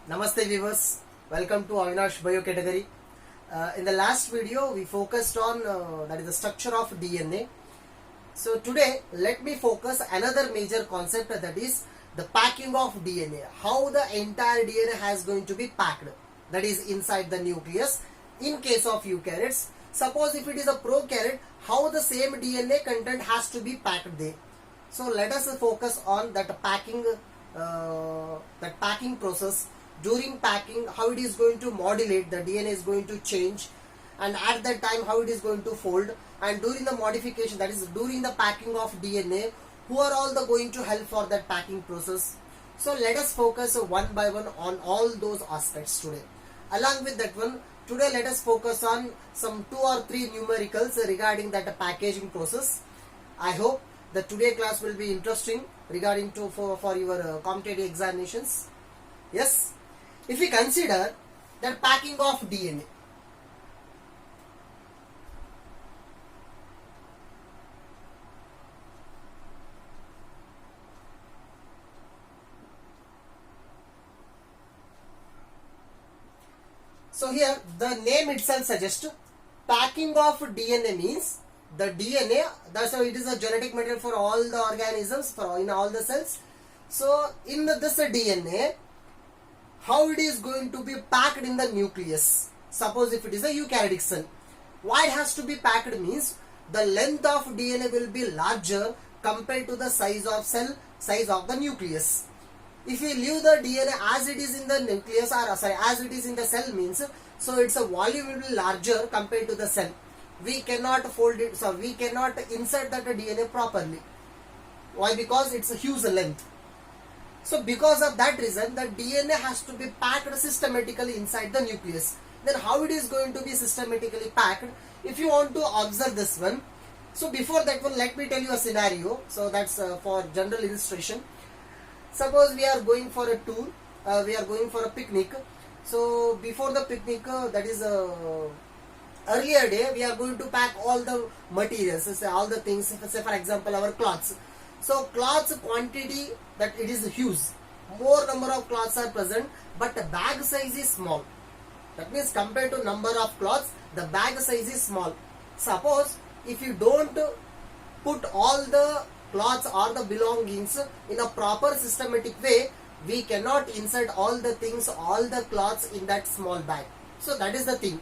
Namaste viewers, welcome to Avinash Bio category. In the last video we focused on that is the structure of DNA. So today let me focus another major concept, that is the packing of DNA. How the entire DNA has going to be packed, that is inside the nucleus. In case of eukaryotes, suppose if it is a prokaryote, how the same DNA content has to be packed there. So let us focus on that packing process. During packing, how it is going to modulate, the DNA is going to change, and at that time how it is going to fold, and during the modification, that is during the packing of DNA, who are all the going to help for that packing process. So let us focus one by one on all those aspects today. Along with that one, today let us focus on some 2 or 3 numericals regarding that packaging process. I hope that today class will be interesting regarding to for your competitive examinations. Yes. If we consider the packing of DNA, so here the name itself suggests packing of DNA means the DNA, that's why it is a genetic material for all the organisms, for in all the cells. So in this DNA, how it is going to be packed in the nucleus. Suppose if it is a eukaryotic cell, why it has to be packed means the length of DNA will be larger compared to the size of cell, size of the nucleus. If we leave the DNA as it is in the nucleus, or sorry, as it is in the cell means, so its a volume will be larger compared to the cell. We cannot fold it, so we cannot insert that DNA properly. Why? Because it's a huge length. So because of that reason, the DNA has to be packed systematically inside the nucleus. Then how it is going to be systematically packed? If you want to observe this one, so before that one, let me tell you a scenario. So that's for general illustration. Suppose we are going for a tour, we are going for a picnic. So before the picnic, that is earlier day, we are going to pack all the materials, say all the things. Say for example, our clothes. So cloths quantity, that it is huge. More number of cloths are present, but the bag size is small. That means compared to number of cloths, the bag size is small. Suppose if you don't put all the cloths or the belongings in a proper systematic way, we cannot insert all the things, all the cloths in that small bag. So that is the thing.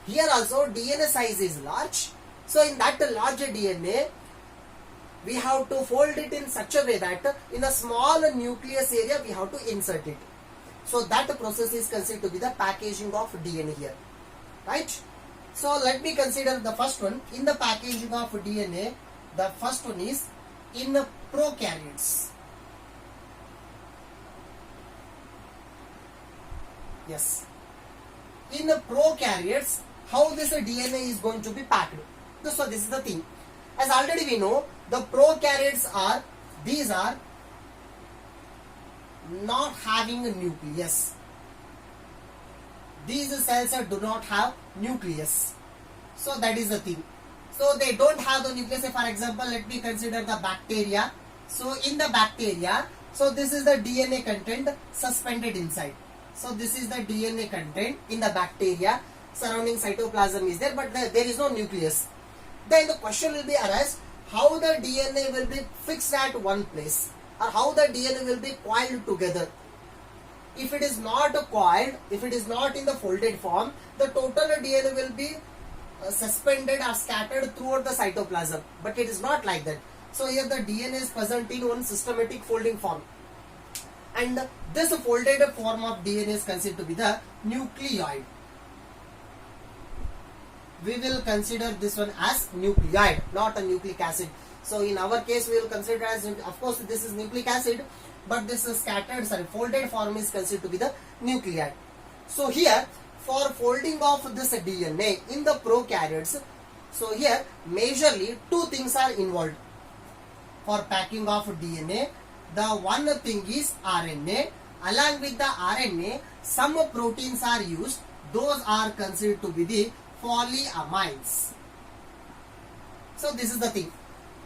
Here also DNA size is large. So in that larger DNA, we have to fold it in such a way that in a small nucleus area we have to insert it. So that process is considered to be the packaging of DNA here. Right? So let me consider the first one. In the packaging of DNA, the first one is in the prokaryotes. Yes. In the prokaryotes, how this DNA is going to be packed? So this is the thing. As already we know, the prokaryotes are, these are not having a nucleus. These cells do not have nucleus. So that is the thing. So they don't have the nucleus. For example, let me consider the bacteria. So in the bacteria, so this is the DNA content suspended inside. So this is the DNA content in the bacteria. Surrounding cytoplasm is there, but there is no nucleus. Then the question will be arise, how the DNA will be fixed at one place, or how the DNA will be coiled together. If it is not coiled, if it is not in the folded form, the total DNA will be suspended or scattered throughout the cytoplasm. But it is not like that. So here the DNA is present in one systematic folding form. And this folded form of DNA is considered to be the nucleoid. We will consider this one as nucleoid, not a nucleic acid. So in our case, we will consider as, of course, this is nucleic acid, but this is scattered, folded form is considered to be the nucleoid. So here, for folding of this DNA in the prokaryotes, so here majorly 2 things are involved for packing of DNA. The one thing is RNA. Along with the RNA, some proteins are used. Those are considered to be the polyamines. So this is the thing.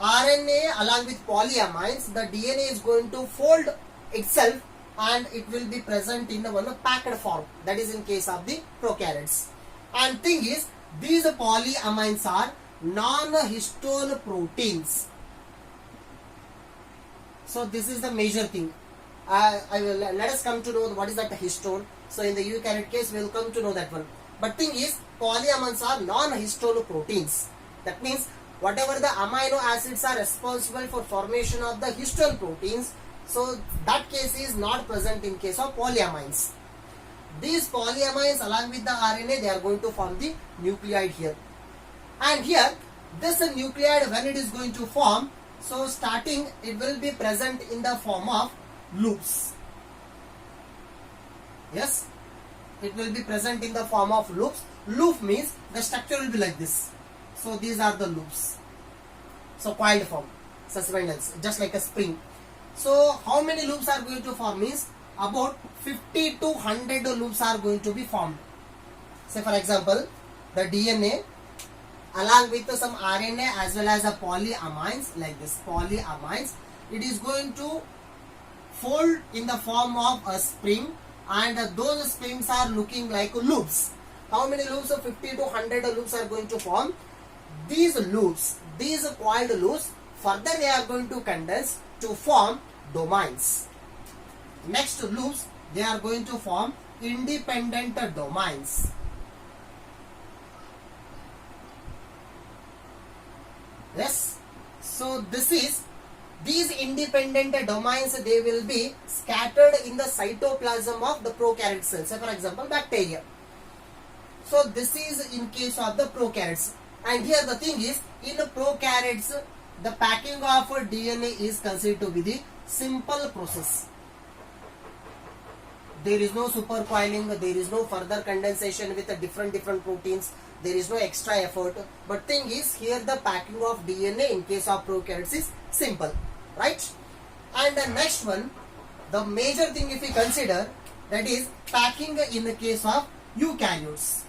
RNA along with polyamines, the DNA is going to fold itself and it will be present in one packed form. That is in case of the prokaryotes. And thing is, these polyamines are non-histone proteins. So this is the major thing. I will let us come to know what is that histone. So in the eukaryote case, we will come to know that one. But thing is, polyamines are non-histone proteins. That means whatever the amino acids are responsible for formation of the histone proteins, so that case is not present in case of polyamines. These polyamines along with the RNA, they are going to form the nucleide here. And here, this nucleide when it is going to form, so starting it will be present in the form of loops. Yes, it will be present in the form of loops. Loop means the structure will be like this. So these are the loops. So coiled form, suspenders, just like a spring. So how many loops are going to form means about 50 to 100 loops are going to be formed. Say for example, the DNA along with some RNA as well as the polyamines, like this polyamines, it is going to fold in the form of a spring, and those springs are looking like loops. How many loops? 50 to 100 loops are going to form. These loops, these coiled loops, further they are going to condense to form domains. Next loops, they are going to form independent domains. Yes. So this is, these independent domains, they will be scattered in the cytoplasm of the prokaryote cells. Say for example, bacteria. So this is in case of the prokaryotes. And here the thing is, in the prokaryotes, the packing of DNA is considered to be the simple process. There is no supercoiling, there is no further condensation with the different proteins, there is no extra effort. But thing is, here the packing of DNA in case of prokaryotes is simple, right? And the next one, the major thing if we consider, that is packing in the case of eukaryotes.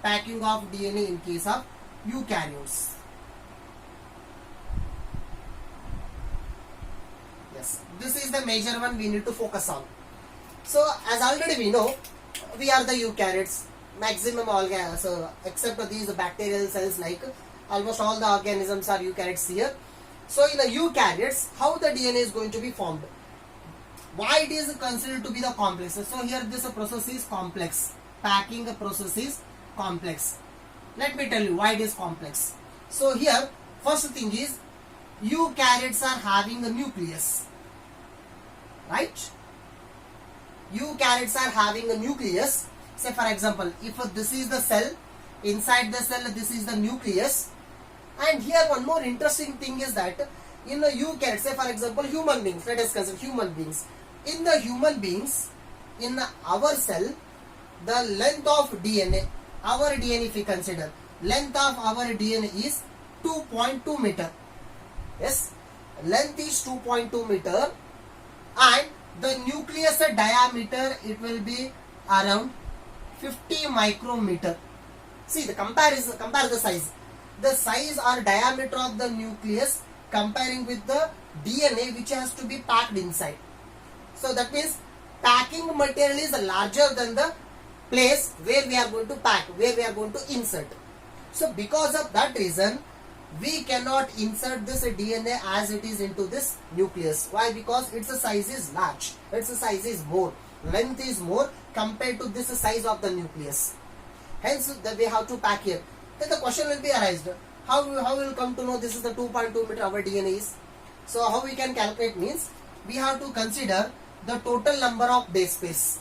Packing of DNA in case of eukaryotes. Yes, this is the major one we need to focus on. So as already we know, we are the eukaryotes. Maximum organs, so except these bacterial cells, like almost all the organisms are eukaryotes here. So in the eukaryotes, how the DNA is going to be formed? Why it is considered to be the complex? So here this process is complex. Packing process is complex. Let me tell you why it is complex. So here, first thing is, eukaryotes are having a nucleus, right? Eukaryotes are having a nucleus. Say for example, if this is the cell, inside the cell this is the nucleus. And here one more interesting thing is that in the eukaryotes, say for example human beings, let us consider human beings. In the human beings, in our cell, the length of DNA, our DNA if we consider, length of our DNA is 2.2 meter. Yes, length is 2.2 meter, and the nucleus diameter, it will be around 50 micrometer. See the comparison, compare the size. The size or diameter of the nucleus comparing with the DNA which has to be packed inside. So that means packing material is larger than the place where we are going to pack, where we are going to insert. So because of that reason, we cannot insert this DNA as it is into this nucleus. Why? Because its size is large, its size is more, length is more compared to this size of the nucleus. Hence we have to pack here. Then the question will be arised, how will come to know this is the 2.2 meter our DNA is? So how we can calculate means, we have to consider the total number of base pairs.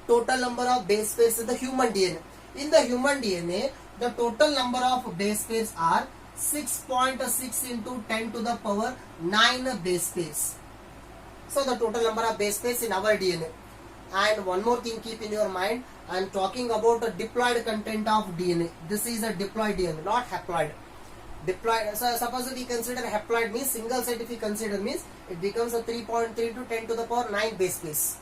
Total number of base pairs in the human DNA. In the human DNA, the total number of base pairs are 6.6 into 10 to the power 9 base pairs. So the total number of base pairs in our DNA. And one more thing keep in your mind, I am talking about a diploid content of DNA. This is a diploid DNA, not haploid. Diploid, so suppose we consider haploid means single site, if we consider means it becomes a 3.3 to 10 to the power 9 base pairs.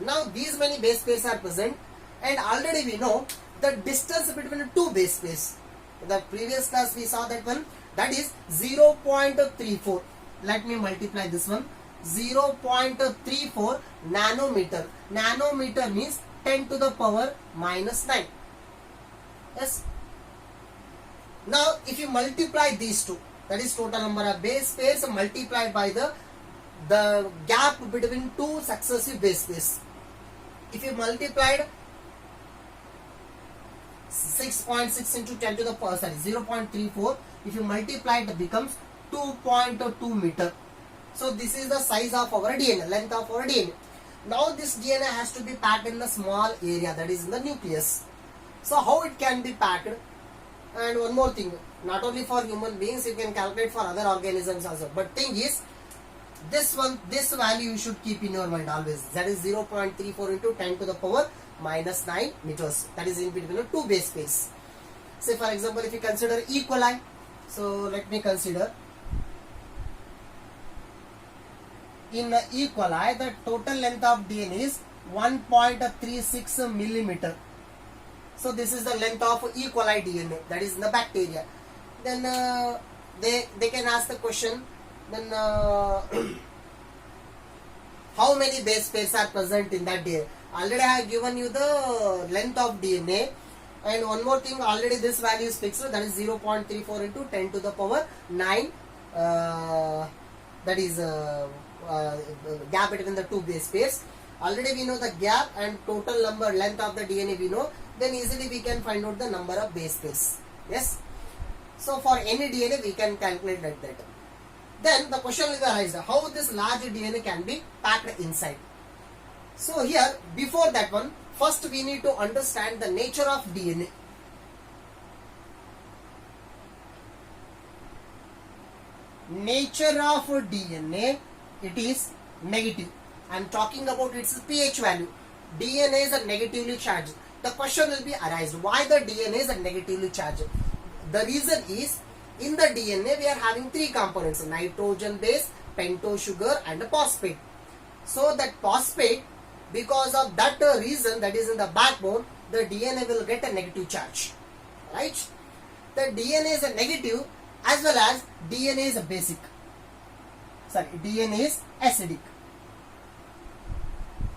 Now these many base pairs are present, and already we know the distance between two base pairs. In the previous class we saw that one, that is 0.34. Let me multiply this one. 0.34 nanometer. Nanometer means 10 to the power minus 9. Yes. Now if you multiply these two, that is total number of base pairs multiplied by the gap between two successive base pairs. If you multiplied 6.6 into 10 to the power 0.34, if you multiply it becomes 2.2 meter. So this is the size of our DNA, length of our DNA. Now this DNA has to be packed in a small area, that is in the nucleus. So how it can be packed? And one more thing, not only for human beings, you can calculate for other organisms also. But thing is, this value you should keep in your mind always. That is 0.34 into 10 to the power minus 9 meters. That is in between the two base pairs. Say for example, if you consider E. coli, so let me consider. In E. coli, the total length of DNA is 1.36 millimeter. So this is the length of E. coli DNA, that is in the bacteria. Then they can ask the question, then how many base pairs are present in that DNA? Already I have given you the length of DNA, and one more thing, already this value is fixed, that is 0.34 into 10 to the power 9, that is gap between the two base pairs. Already we know the gap and total number length of the DNA we know, then easily we can find out the number of base pairs. Yes. So for any DNA we can calculate like that. Then the question will arise, how this large DNA can be packed inside. So here, before that one, first we need to understand the nature of DNA. Nature of DNA, it is negative. I am talking about its pH value. DNA is a negatively charged. The question will be arised, why the DNA is a negatively charged? The reason is, in the DNA we are having three components: nitrogen base, pentose sugar and phosphate. So that phosphate, because of that reason, that is in the backbone, the DNA will get a negative charge. Right? The DNA is a negative as well as DNA is a basic. Sorry, DNA is acidic.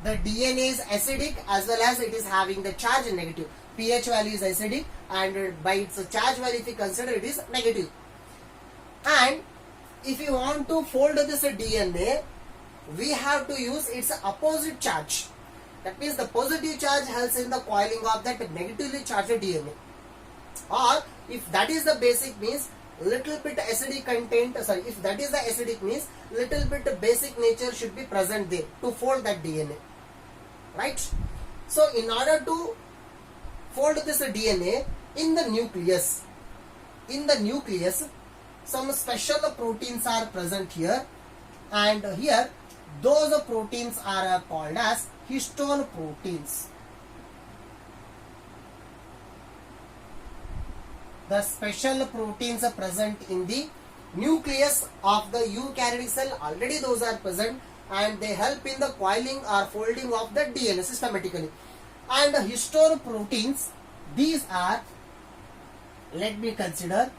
The DNA is acidic as well as it is having the charge negative. pH value is acidic, and by its charge value if you consider, it is negative. And if you want to fold this DNA, we have to use its opposite charge. That means the positive charge helps in the coiling of that negatively charged DNA. Or if that is the basic, means little bit acidic content, if that is the acidic, means little bit basic nature should be present there to fold that DNA. Right? So in order to fold this DNA in the nucleus, some special proteins are present here, and here those proteins are called as histone proteins. The special proteins are present in the nucleus of the eukaryotic cell, already those are present, and they help in the coiling or folding of the DNA systematically. And histone proteins, these are, let me consider,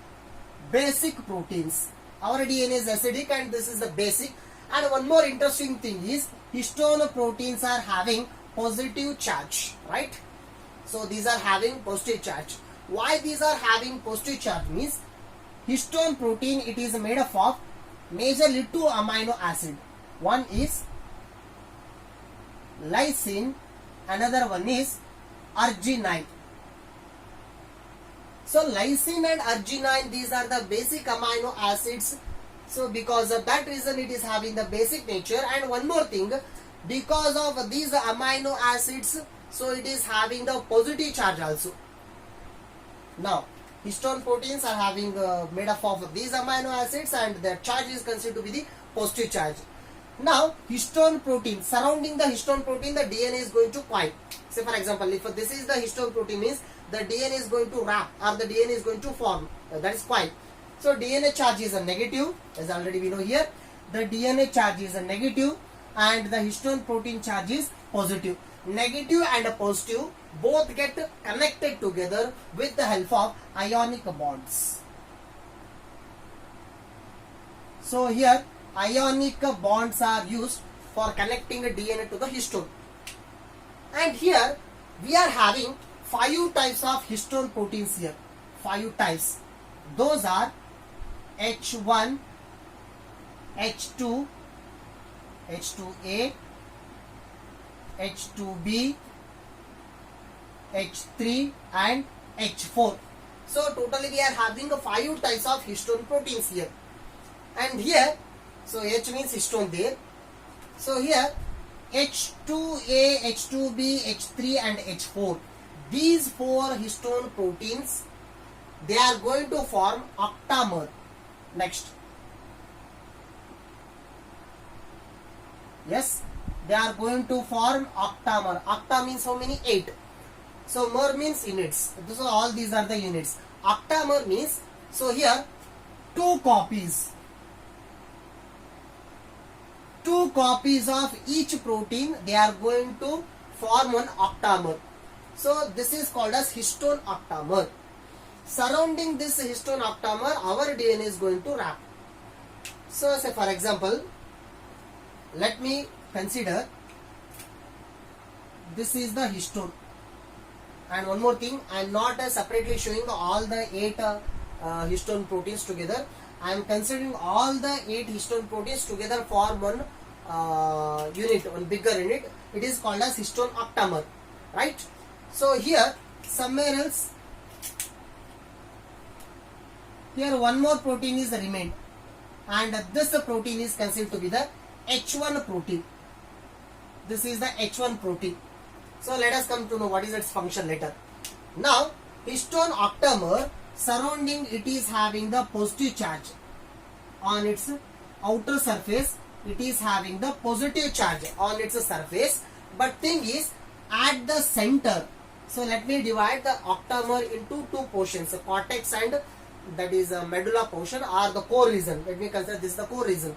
basic proteins. Our DNA is acidic and this is the basic. And one more interesting thing is, histone proteins are having positive charge, right? So these are having positive charge. Why these are having positive charge means, histone protein, it is made up of majorly two amino acid. One is lysine, another one is arginine. So lysine and arginine, these are the basic amino acids. So because of that reason, it is having the basic nature. And one more thing, because of these amino acids, so it is having the positive charge also. Now histone proteins are having made up of these amino acids, and their charge is considered to be the positive charge. Now histone protein, surrounding the histone protein, the DNA is going to coil. Say for example, if this is the histone protein, means the DNA is going to wrap, or the DNA is going to form, that is coil. So DNA charge is a negative, as already we know here. The DNA charge is a negative and the histone protein charge is positive. Negative and positive both get connected together with the help of ionic bonds. So here ionic bonds are used for connecting DNA to the histone. And here we are having 5 types of histone proteins here. 5 types. Those are H1, H2, H2A, H2B, H3 and H4. So totally we are having 5 types of histone proteins here. And here, so H means histone there. So here H2A, H2B, H3 and H4. These 4 histone proteins, they are going to form octamer. Next. Yes, they are going to form octamer. Octa means how many? 8. So mer means units. So all these are the units. Octamer means, so here 2 copies. 2 copies of each protein, they are going to form one octamer. So this is called as histone octamer. Surrounding this histone octamer, our DNA is going to wrap. So say for example, let me consider this is the histone. And one more thing, I am not separately showing all the 8 histone proteins together. I am considering all the 8 histone proteins together form one unit, one bigger unit. It is called as histone octamer, right? So here somewhere else, here one more protein is remained, and this protein is considered to be the H1 protein. This is the H1 protein. So let us come to know what is its function later. Now histone octamer, surrounding it is having the positive charge. On its outer surface, it is having the positive charge on its surface. But thing is, at the center, so let me divide the octamer into 2 portions, the cortex and that is a medulla portion, or the core region. Let me consider this the core region.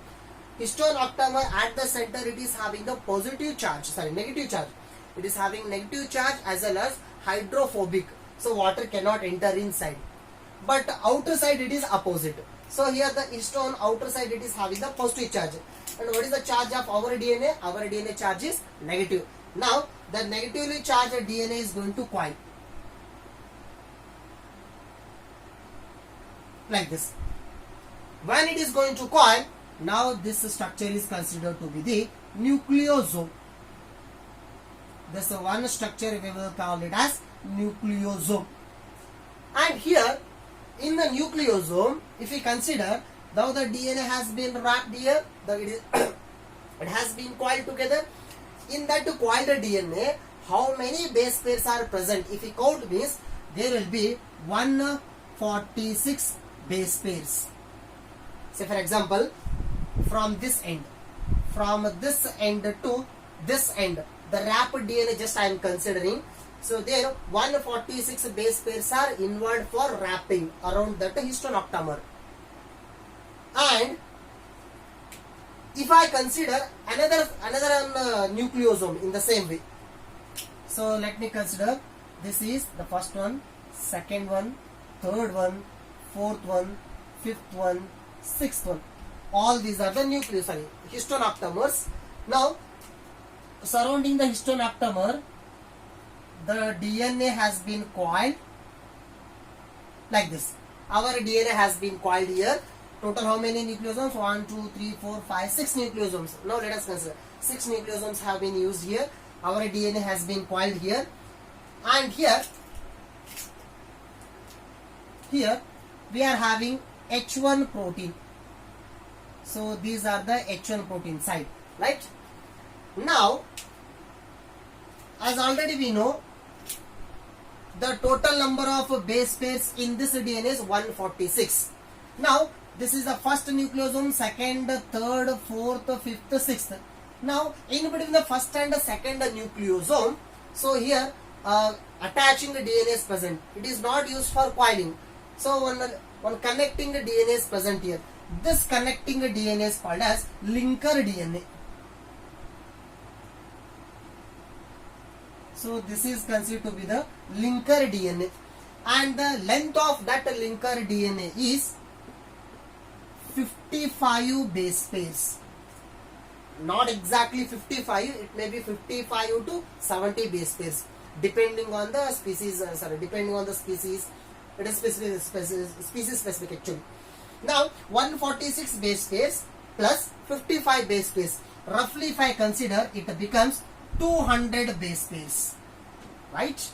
Histone octamer, at the center it is having the positive charge, negative charge. It is having negative charge as well as hydrophobic. So water cannot enter inside. But outer side it is opposite. So here the histone outer side it is having the positive charge. And what is the charge of our DNA? Our DNA charge is negative. Now the negatively charged DNA is going to coil. Like this. When it is going to coil, now this structure is considered to be the nucleosome. This one structure we will call it as nucleosome. And here in the nucleosome, if we consider, now the DNA has been wrapped here, it has been coiled together. In that coiled DNA, how many base pairs are present? If we count means, there will be 146 base pairs. Say for example, from this end to this end, the wrapped DNA just I am considering. So there 146 base pairs are involved for wrapping around that histone octamer. And if I consider another nucleosome in the same way, so let me consider this is the first one, second one, third one, fourth one, fifth one, sixth one. All these are the histone octamers. Now surrounding the histone octamer, the DNA has been coiled like this. Our DNA has been coiled here. Total how many nucleosomes? 1, 2, 3, 4, 5, 6 nucleosomes. Now let us consider 6 nucleosomes have been used here. Our DNA has been coiled here, and here we are having H1 protein. So these are the H1 protein side, right? Now, as already we know, the total number of base pairs in this DNA is 146. Now, this is the first nucleosome, second, third, fourth, fifth, sixth. Now, in between the first and the second nucleosome, so here attaching the DNA is present. It is not used for coiling. So, one connecting the DNA is present here. This connecting the DNA is called as linker DNA. So this is considered to be the linker DNA, and the length of that linker DNA is 55 base pairs. Not exactly 55, it may be 55 to 70 base pairs depending on the species. Depending on the species, it is species specific actually. Now 146 base pairs plus 55 base pairs, roughly if I consider, it becomes 200 base pairs, right?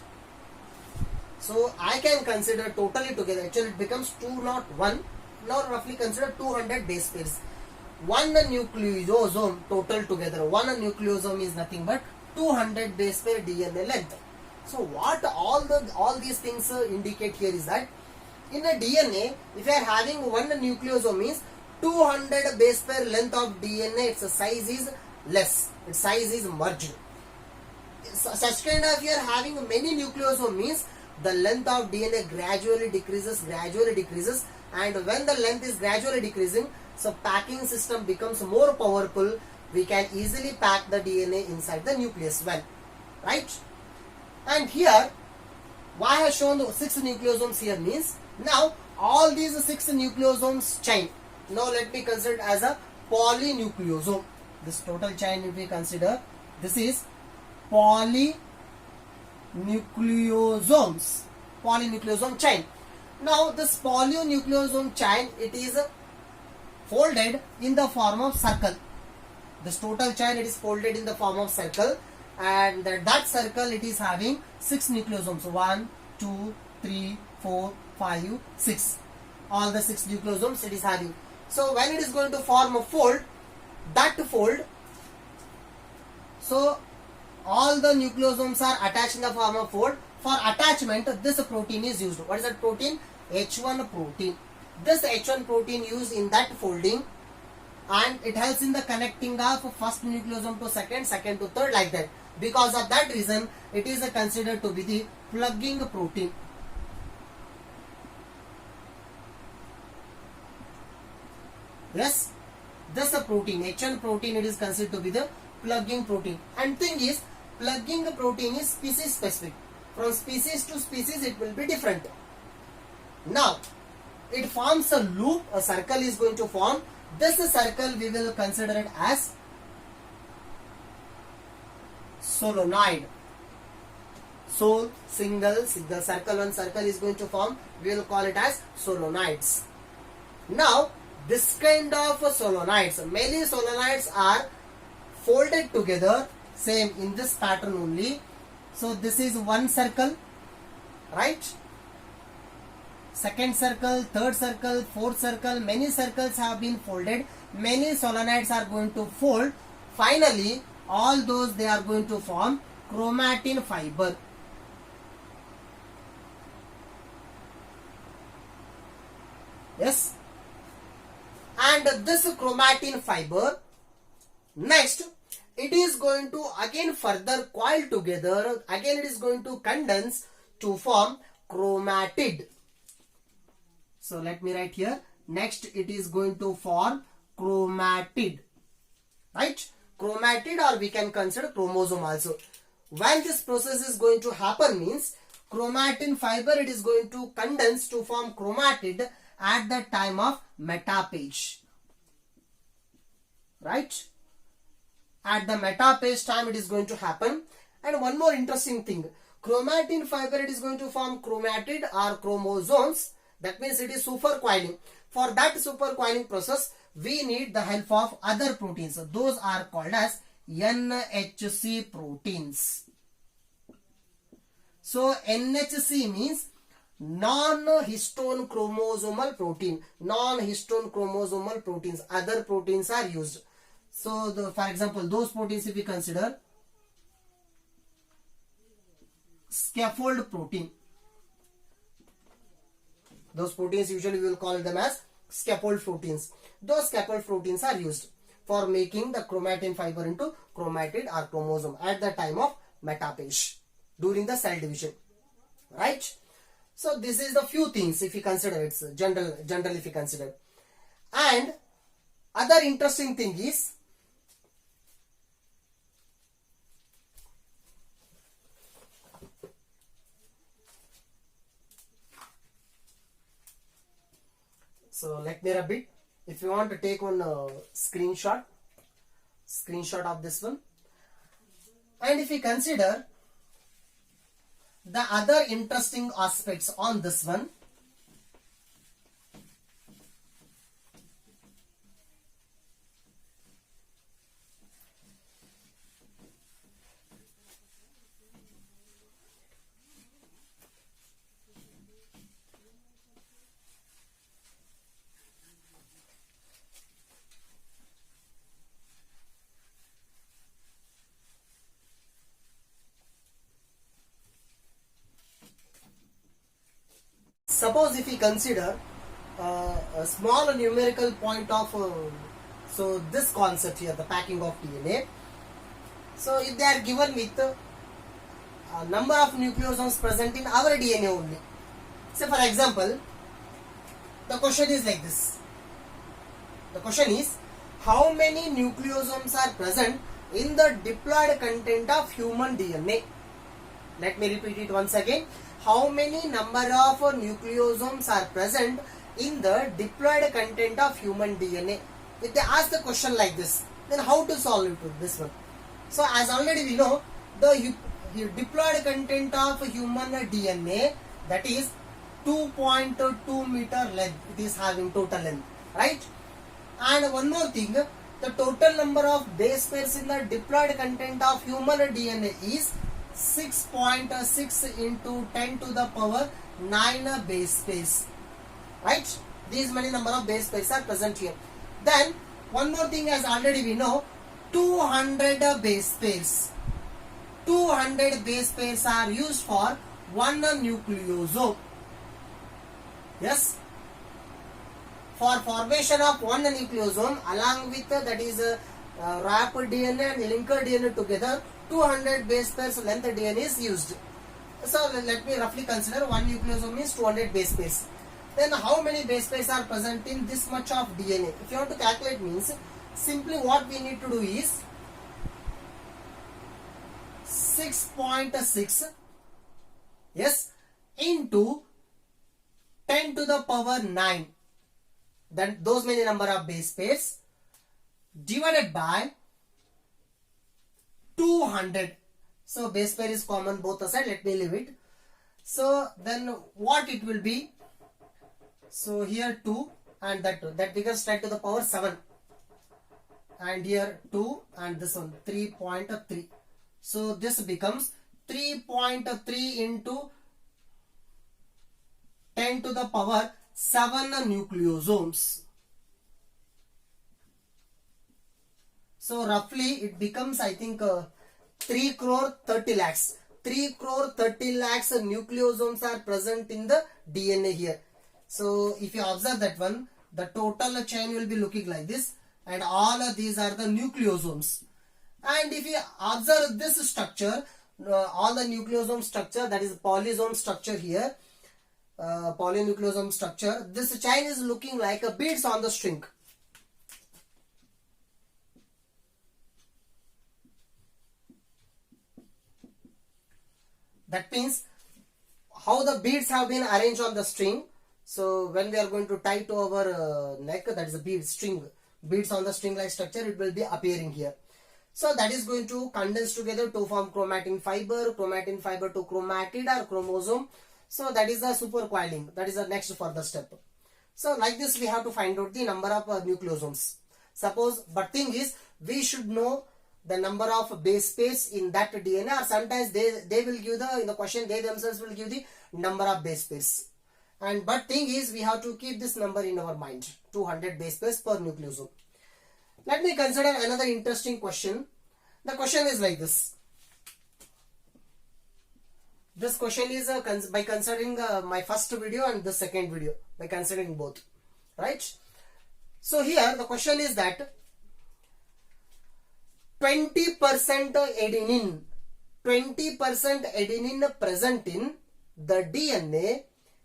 So I can consider totally together, actually it becomes 201. Now roughly consider 200 base pairs. One nucleosome total together, one nucleosome is nothing but 200 base pair DNA length. So what all these things indicate here is that in a DNA, if you are having one nucleosome means 200 base pair length of DNA, its size is less, its size is merged. Such kind of, you are having many nucleosome means the length of DNA gradually decreases, and when the length is gradually decreasing, so packing system becomes more powerful. We can easily pack the DNA inside the nucleus well, right? And here, why I have shown the 6 nucleosomes here means, now all these 6 nucleosomes chain, now let me consider it as a polynucleosome. This total chain, if we consider, this is polynucleosome chain. Now this polynucleosome chain, it is folded in the form of circle. This total chain, it is folded in the form of circle, and that circle, it is having 6 nucleosomes, 1, 2, 3, 4, 5, 6. All the 6 nucleosomes it is having. So when it is going to form a fold, that fold, so all the nucleosomes are attached in the form of fold. For attachment, this protein is used. What is that protein? H1 protein. This H1 protein used in that folding, and it helps in the connecting of first nucleosome to second, second to third, like that. Because of that reason, it is considered to be the plugging protein. Yes, this protein, H1 protein, it is considered to be the plugging protein. And thing is, plugging protein is species specific. From species to species, it will be different. Now, it forms a loop, a circle is going to form. This circle, we will consider it as solenoid. So, single circle, one circle is going to form. We will call it as solenoids. Now, this kind of solenoids, many solenoids are folded together, same in this pattern only. So, this is one circle, right? Second circle, third circle, fourth circle, many circles have been folded. Many solenoids are going to fold. Finally, all those, they are going to form chromatin fiber. Yes. And this chromatin fiber, next, it is going to again further coil together. Again, it is going to condense to form chromatid. So let me write here. Next, it is going to form chromatid, right? Chromatid, or we can consider chromosome also. When this process is going to happen means, chromatin fiber, it is going to condense to form chromatid at the time of metaphase, right? At the metaphase time, it is going to happen. And one more interesting thing, chromatin fiber, it is going to form chromatid or chromosomes. That means it is supercoiling. For that supercoiling process, we need the help of other proteins. Those are called as NHC proteins. So NHC means non-histone chromosomal protein. Non-histone chromosomal proteins. Other proteins are used. So for example, those proteins, if we consider scaffold protein. Those proteins, usually we will call them as scaffold proteins. Those scaffold proteins are used for making the chromatin fiber into chromatid or chromosome at the time of metaphase, during the cell division, right? So this is the few things if you consider, it's general if you consider. And other interesting thing is, so let me rub it. If you want to take one screenshot of this one, and if we consider the other interesting aspects on this one, suppose if we consider a small numerical point of so this concept here, the packing of DNA. So if they are given with a number of nucleosomes present in our DNA only. Say for example, the question is like this. The question is, how many nucleosomes are present in the diploid content of human DNA? Let me repeat it once again. How many number of nucleosomes are present in the diploid content of human DNA? If they ask the question like this, then how to solve it with this one? So as already we know, the diploid content of human DNA, that is 2.2 meter length. It is having total length, right? And one more thing, the total number of base pairs in the diploid content of human DNA is 6.6 into 10 to the power 9 base pairs, right? These many number of base pairs are present here. Then one more thing, as already we know, 200 base pairs. 200 base pairs are used for one nucleosome. Yes, for formation of one nucleosome, along with that is wrap DNA and linker DNA together, 200 base pairs length DNA is used. So let me roughly consider one nucleosome means 200 base pairs. Then how many base pairs are present in this much of DNA? If you want to calculate, means simply what we need to do is 6.6, yes, into 10 to the power 9, then those many number of base pairs, divided by 200. So base pair is common both the side, let me leave it. So then what it will be? So here 2 and that 2, that becomes 10 to the power 7, and here 2 and this one 3.3. So this becomes 3.3 into 10 to the power 7 nucleosomes. So roughly it becomes, I think, 3 crore 30 lakhs. 3 crore 30 lakhs nucleosomes are present in the DNA here. So if you observe that one, the total chain will be looking like this, and all of these are the nucleosomes. And if you observe this structure, all the nucleosome structure, that is polysome structure here, polynucleosome structure, this chain is looking like a beads on the string. That means how the beads have been arranged on the string. So when we are going to tie to our neck, that is a bead string, beads on the string like structure, it will be appearing here. So that is going to condense together to form chromatin fiber to chromatid or chromosome. So that is the supercoiling. That is the next further step. So like this we have to find out the number of nucleosomes. Suppose, but thing is, we should know the number of base pairs in that DNA, or sometimes they will give the, in the question they themselves will give the number of base pairs. And but thing is, we have to keep this number in our mind, 200 base pairs per nucleosome. Let me consider another interesting question. The question is like this. This question is by considering my first video and the second video, by considering both, right? So here the question is that 20% adenine, 20% adenine present in the DNA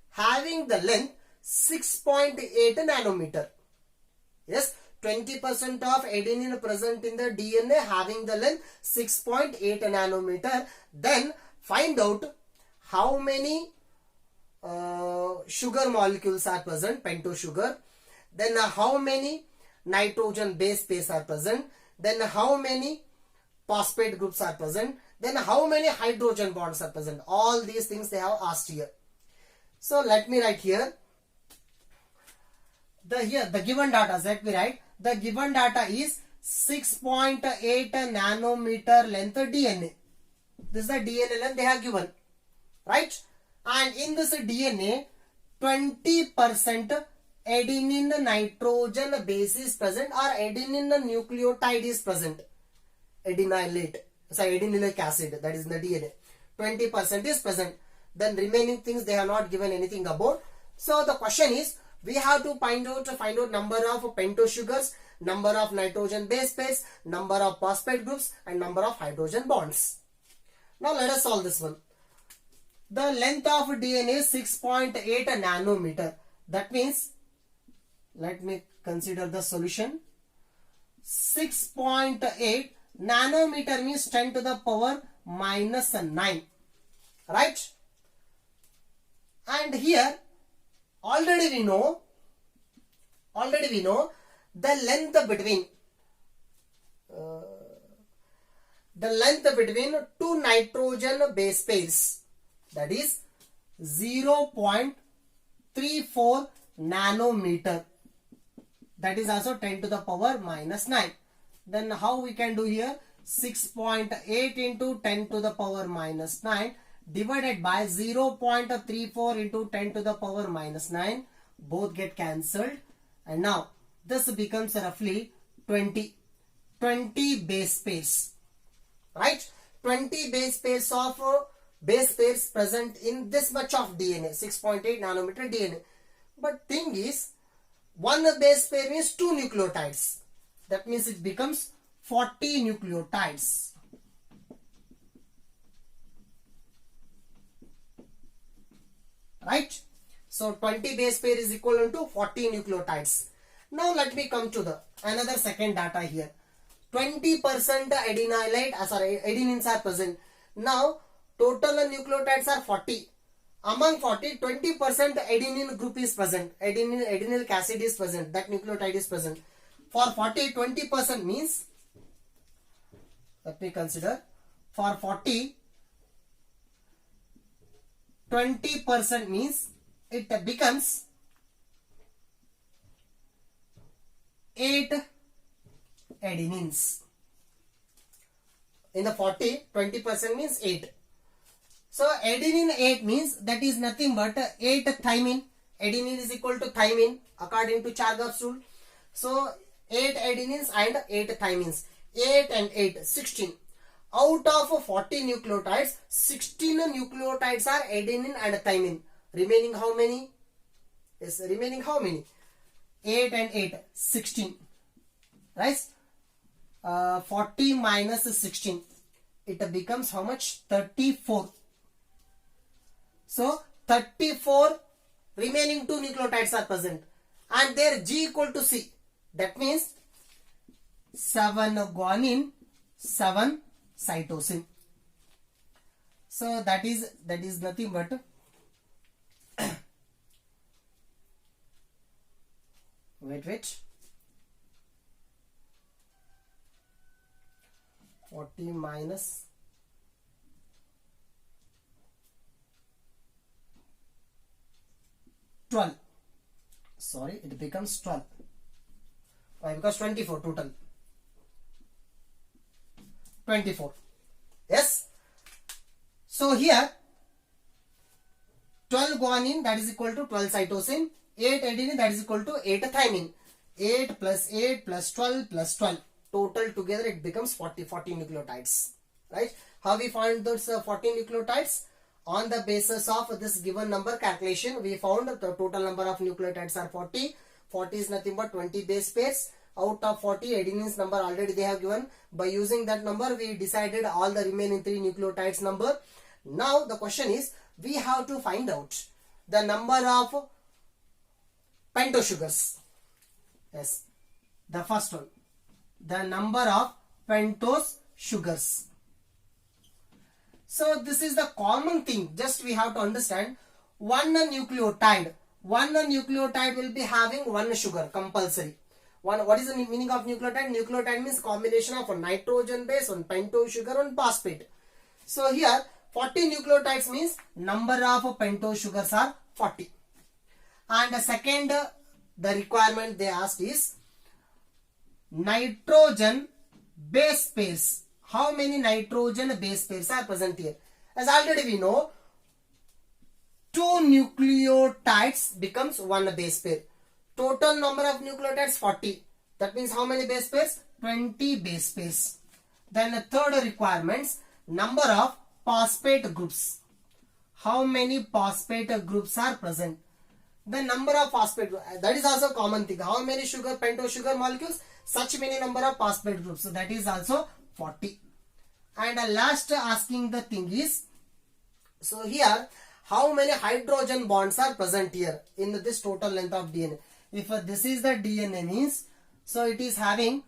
having the length 6.8 nanometer. Yes, 20% of adenine present in the DNA having the length 6.8 nanometer. Then find out how many sugar molecules are present, pentose sugar. then how many nitrogen base pairs are present, then how many phosphate groups are present, then how many hydrogen bonds are present. All these things they have asked here. So let me write here. The given data, let me write. The given data is 6.8 nanometer length DNA. This is the DNA length they have given, right? And in this DNA, 20% adenine nitrogen base is present, or adenine nucleotide is present. Adenylate acid, that is in the DNA. 20% is present. Then remaining things they have not given anything about. So the question is, we have to find out number of pentose sugars, number of nitrogen base pairs, number of phosphate groups, and number of hydrogen bonds. Now let us solve this one. The length of DNA is 6.8 nanometer. That means, let me consider the solution. 6.8 nanometer means 10 to the power minus 9. Right? And here, already we know the length between two nitrogen base pairs, that is 0.34 nanometer. That is also 10 to the power minus 9. Then how we can do here? 6.8 into 10 to the power minus 9 divided by 0.34 into 10 to the power minus 9. Both get cancelled. And now this becomes roughly 20 base pairs. Right? 20 base pairs of base pairs present in this much of DNA, 6.8 nanometer DNA. But thing is, one base pair means 2 nucleotides. That means it becomes 40 nucleotides. Right? So 20 base pair is equivalent to 40 nucleotides. Now let me come to the another second data here. 20% adenines are present. Now total nucleotides are 40. Among 40, 20% adenine group is present. Adenylic acid is present. That nucleotide is present. For 40, 20% means, let me consider. For 40, 20% means it becomes 8 adenines. In the 40, 20% means 8. So adenine 8 means that is nothing but 8 thymine. Adenine is equal to thymine according to Chargaff's rule. So 8 adenines and 8 thymines. 8 and 8, 16. Out of 40 nucleotides, 16 nucleotides are adenine and thymine. Remaining how many? Yes, remaining how many? 8 and 8, 16. Right? 40 minus 16. It becomes how much? 34. So 34 remaining 2 nucleotides are present. And their G equal to C. That means 7 guanine, 7 cytosine. So that is nothing but wait 40 minus 12. Sorry, it becomes 12. Why? Because 24 total. 24. Yes. So here 12 guanine, that is equal to 12 cytosine. 8 adenine, that is equal to 8 thymine. 8 plus 8 plus 12 plus 12. Total together it becomes 40 nucleotides. Right? How we find those 40 nucleotides? On the basis of this given number calculation, we found the total number of nucleotides are 40. 40 is nothing but 20 base pairs. Out of 40, adenines number already they have given. By using that number, we decided all the remaining 3 nucleotides number. Now the question is, we have to find out the number of pentose sugars. Yes, the first one. The number of pentose sugars. So this is the common thing. Just we have to understand one nucleotide one nucleotide will be having one sugar compulsory. What is the meaning of nucleotide? Nucleotide means combination of a nitrogen base, one pentose sugar, one phosphate. So here 40 nucleotides means number of pentose sugars are 40. And the second, the requirement they asked is nitrogen base pairs. How many nitrogen base pairs are present here? As already we know, 2 nucleotides becomes 1 base pair. Total number of nucleotides 40. That means how many base pairs? 20 base pairs. Then the third requirements, number of phosphate groups. How many phosphate groups are present? The number of phosphate, that is also common thing. How many sugar, pentose sugar molecules? Such many number of phosphate groups. So that is also 40. And last asking the thing is, so here how many hydrogen bonds are present here in this total length of DNA? If this is the DNA means, so it is having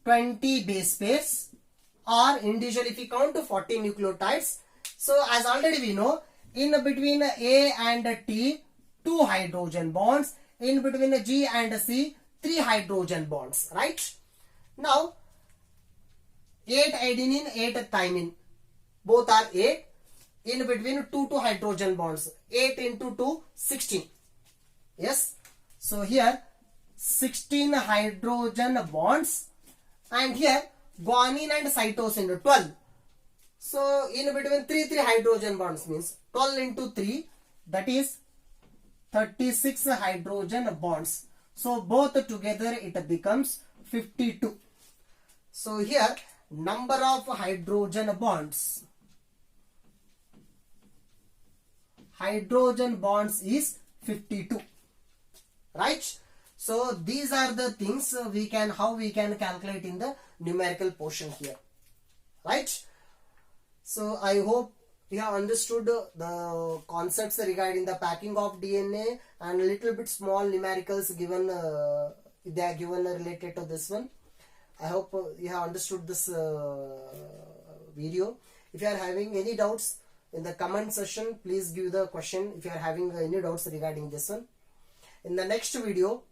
20 base pairs, or individually if we count to 40 nucleotides. So as already we know, in between A and T 2 hydrogen bonds, in between G and C 3 hydrogen bonds, right? Now 8 adenine, 8 thymine, both are 8. In between 2 hydrogen bonds, 8 into 2 16. Yes, so here 16 hydrogen bonds, and here guanine and cytosine 12. So in between 3 hydrogen bonds means 12 into 3, that is 36 hydrogen bonds. So both together it becomes 52. So here number of hydrogen bonds is 52, right? So these are the things how we can calculate in the numerical portion here, right? So I hope you have understood the concepts regarding the packing of DNA, and a little bit small numericals given, they are given related to this one. I hope you have understood this video. If you are having any doubts in the comment section, please give the question if you are having any doubts regarding this one. In the next video,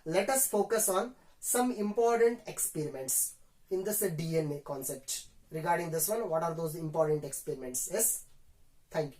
let us focus on some important experiments in this DNA concept. Regarding this one, what are those important experiments? Yes, thank you.